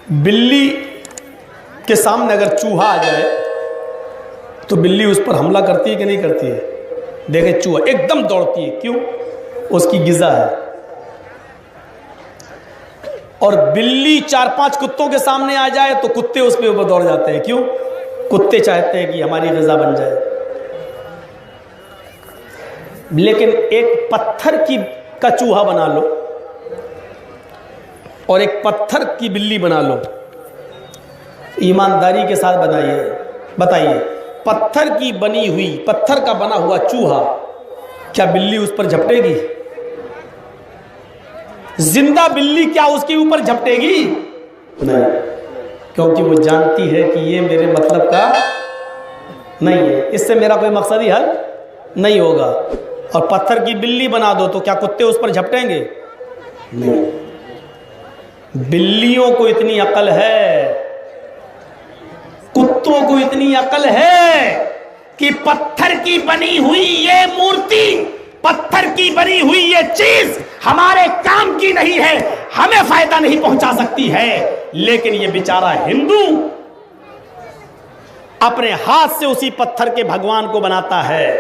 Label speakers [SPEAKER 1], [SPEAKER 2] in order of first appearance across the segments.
[SPEAKER 1] बिल्ली के सामने अगर चूहा आ जाए तो बिल्ली उस पर हमला करती है कि नहीं करती है? देखे चूहा एकदम दौड़ती है, क्यों? उसकी गिज़ा है। और बिल्ली 4-5 कुत्तों के सामने आ जाए तो कुत्ते उस पे ऊपर दौड़ जाते हैं, क्यों? कुत्ते चाहते हैं कि हमारी गिज़ा बन जाए। लेकिन एक पत्थर का चूहा बना लो और एक पत्थर की बिल्ली बना लो, ईमानदारी के साथ बताइए, पत्थर की बनी हुई, पत्थर का बना हुआ चूहा, क्या बिल्ली उस पर झपटेगी? जिंदा बिल्ली क्या उसके ऊपर झपटेगी? नहीं, क्योंकि वो जानती है कि ये मेरे मतलब का नहीं है, इससे मेरा कोई मकसद ही हल नहीं होगा। और पत्थर की बिल्ली बना दो तो क्या कुत्ते उस पर झपटेंगे? नहीं। बिल्लियों को इतनी अकल है, कुत्तों को इतनी अकल है कि पत्थर की बनी हुई ये मूर्ति, पत्थर की बनी हुई ये चीज हमारे काम की नहीं है, हमें फायदा नहीं पहुंचा सकती है। लेकिन ये बेचारा हिंदू अपने हाथ से उसी पत्थर के भगवान को बनाता है,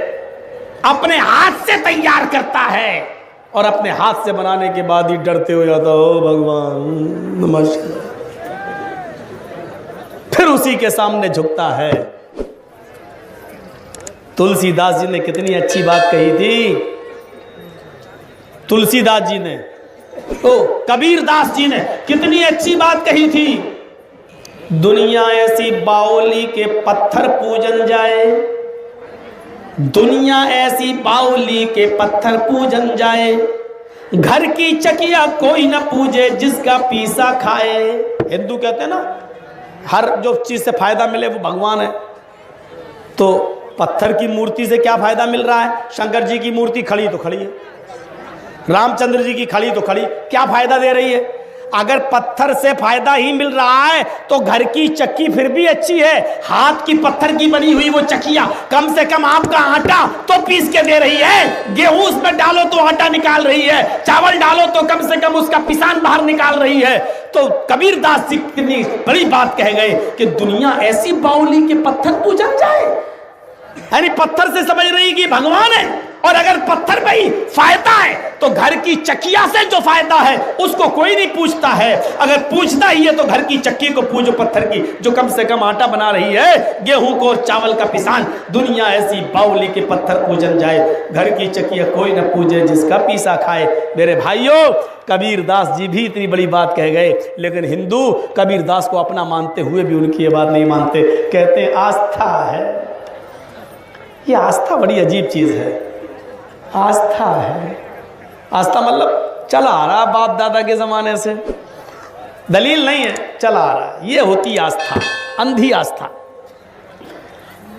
[SPEAKER 1] अपने हाथ से तैयार करता है और अपने हाथ से बनाने के बाद ही डरते हो जाता, ओ भगवान नमस्कार, फिर उसी के सामने झुकता है। तुलसीदास जी ने कितनी अच्छी बात कही थी, तुलसीदास जी ने तो कबीरदास जी ने कितनी अच्छी बात कही थी। दुनिया ऐसी बाउली के पत्थर पूजन जाए, दुनिया ऐसी बाउली के पत्थर पूजन जाए, घर की चकिया कोई न पूजे जिसका पीसा खाए। हिंदू कहते हैं ना, हर जो चीज से फायदा मिले वो भगवान है। तो पत्थर की मूर्ति से क्या फायदा मिल रहा है? शंकर जी की मूर्ति खड़ी तो खड़ी है, रामचंद्र जी की खड़ी तो खड़ी, क्या फायदा दे रही है? अगर पत्थर से फायदा ही मिल रहा है तो घर की चक्की फिर भी अच्छी है। हाथ की पत्थर की बनी हुई वो चक्कियां कम से कम आपका आटा तो पीस के दे रही है, गेहूं उसमें डालो तो आटा निकाल रही है, चावल डालो तो कम से कम उसका पिसान बाहर निकाल रही है। तो कबीरदास जी कितनी बड़ी बात कह गए कि दुनिया ऐसी बाउली के पत्थर पूजन जाए, यानी पत्थर से समझ रही कि भगवान है। और अगर पत्थर में ही फायदा है तो घर की चक्किया से जो फायदा है उसको कोई नहीं पूछता है। अगर पूछता ही है तो घर की चक्की को पूजो, पत्थर की जो कम से कम आटा बना रही है, गेहूं को और चावल का पिसान। दुनिया ऐसी बाउली के पत्थर पूजन जाए, घर की चक्किया कोई न पूजे जिसका पीसा खाए। मेरे भाइयों, कबीरदास जी भी इतनी बड़ी बात कह गए, लेकिन हिंदू कबीरदास को अपना मानते हुए भी उनकी ये बात नहीं मानते। कहते आस्था है, ये आस्था बड़ी अजीब चीज है। आस्था है, आस्था मतलब चला आ रहा बाप दादा के जमाने से, दलील नहीं है, चला आ रहा, ये होती आस्था, अंधी आस्था।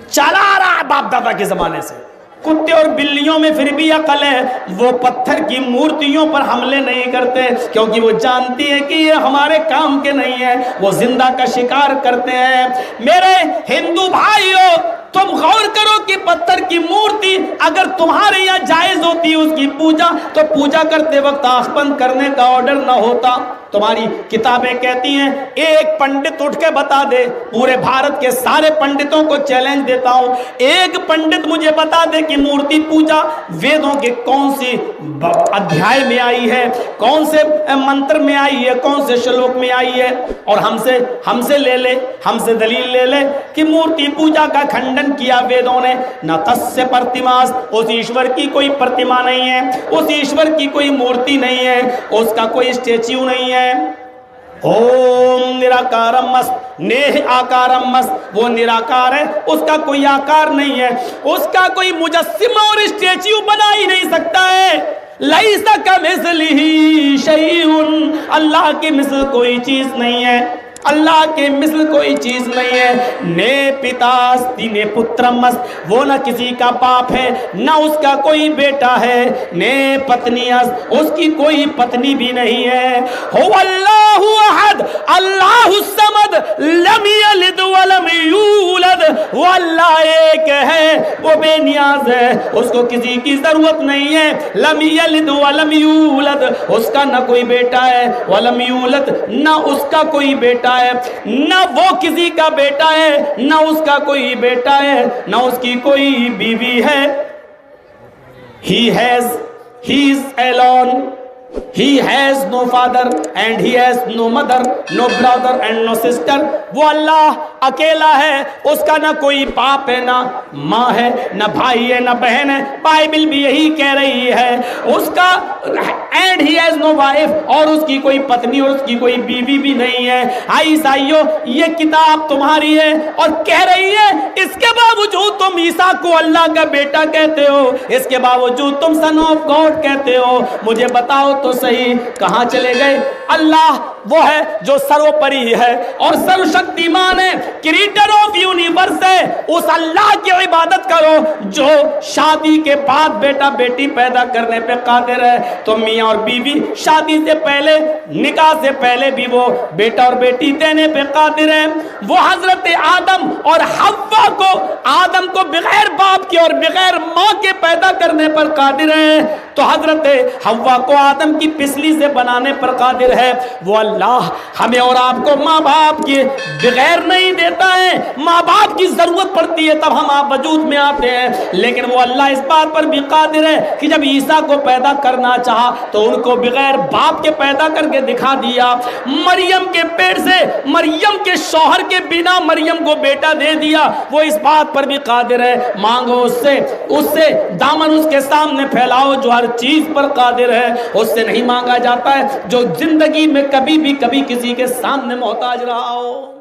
[SPEAKER 1] चला आ रहा बाप दादा के जमाने से। कुत्ते और बिल्लियों में फिर भी अकल है, वो पत्थर की मूर्तियों पर हमले नहीं करते क्योंकि वो जानती है कि ये हमारे काम के नहीं है, वो जिंदा का शिकार करते हैं। मेरे हिंदू भाइयों, तुम गौर करो कि पत्थर की मूर्ति अगर तुम्हारे यहाँ जायज होती उसकी पूजा, तो पूजा करते वक्त आंख बंद करने का ऑर्डर ना होता। तुम्हारी किताबें कहती हैं, एक पंडित उठ के बता दे, पूरे भारत के सारे पंडितों को चैलेंज देता हूं, एक पंडित मुझे बता दे कि मूर्ति पूजा वेदों के कौन सी अध्याय में आई है, कौन से मंत्र में आई है, कौन से श्लोक में आई है, और हमसे ले ले, हमसे दलील ले ले कि मूर्ति पूजा का खंडन किया वेदों ने। न तस्य प्रतिमास, उस ईश्वर की कोई प्रतिमा नहीं है, उस ईश्वर की कोई मूर्ति नहीं है, उसका कोई स्टेच्यू नहीं है। ओम निराकारम मस्त नेह आकारम मस्त, वो निराकार है, उसका कोई आकार नहीं है, उसका कोई मुजस्सिमा और स्टेच्यू बना ही नहीं सकता है। लैसा कमिस्लिही शैउन, अल्लाह की मिसल कोई चीज नहीं है, अल्लाह के मिसल कोई चीज नहीं है। ने पितास्ति ने पुत्रमस्त, वो न किसी का बाप है, न उसका कोई बेटा है। ने पत्नीअस्त, उसकी कोई पत्नी भी नहीं है। हो अल्लाहु अहद अल्लाहु समद लम यलिद व लम यूलद, वो अल्लाह एक है, वो बेनियाज है, उसको किसी की जरूरत नहीं है। लम यलिद वलम यूलद, उसका ना कोई बेटा है, वलम यूलद, ना उसका कोई बेटा है, ना वो किसी का बेटा है, ना उसका कोई बेटा है, ना उसकी कोई बीवी है। He is alone. He has no father and he has no mother, no brother and no sister. वो अल्लाह अकेला है, उसका ना कोई बाप है, ना माँ है, ना भाई है, ना बहन है। बाइबल भी यही कह रही है, उसका and he has no wife, और उसकी कोई पत्नी और उसकी कोई बीवी भी नहीं है। आई ईसाइयों, ये किताब तुम्हारी है और कह रही है, इसके बावजूद तुम ईसा को अल्लाह का बेटा कहते हो, इसके बावजूद तुम सन ऑफ गॉड कहते हो। मुझे बताओ तो सही, कहां चले गए? अल्लाह वो है जो सर्वोपरि है और सर्वशक्तिमान है, क्रिएटर ऑफ यूनिवर्स है। उस अल्लाह की इबादत करो जो शादी के बाद बेटा बेटी पैदा करने पे कादिर है। तो मियां और बीवी शादी से पहले, निकाह से पहले भी वो बेटा और बेटी देने पे कादिर है। वो हजरत आदम और हव्वा को, आदम को बगैर बाप के और बगैर मां के पैदा करने पर कादिर है, तो हजरत हव्वा को आदम की पिसली से बनाने पर कादिर है। वो अल्लाह हमें और आपको माँ बाप के बगैर नहीं देता है। माँ बाप की जरूरत पड़ती है तब हम आप वजूद में आते हैं, लेकिन वो अल्लाह इस बात पर भी कादिर है कि जब ईसा को पैदा करना चाहा तो उनको बगैर बाप के पैदा करके दिखा दिया। मरियम के पेट से, मरियम के शौहर के बिना मरियम को बेटा दे दिया। वो इस बात पर भी कादिर है, मांगो उससे, उससे दामन उसके सामने फैलाओ जो हर चीज पर कादिर है। उससे नहीं मांगा जाता है जो जिंदगी में कभी भी कभी किसी के सामने मोहताज रहा हो।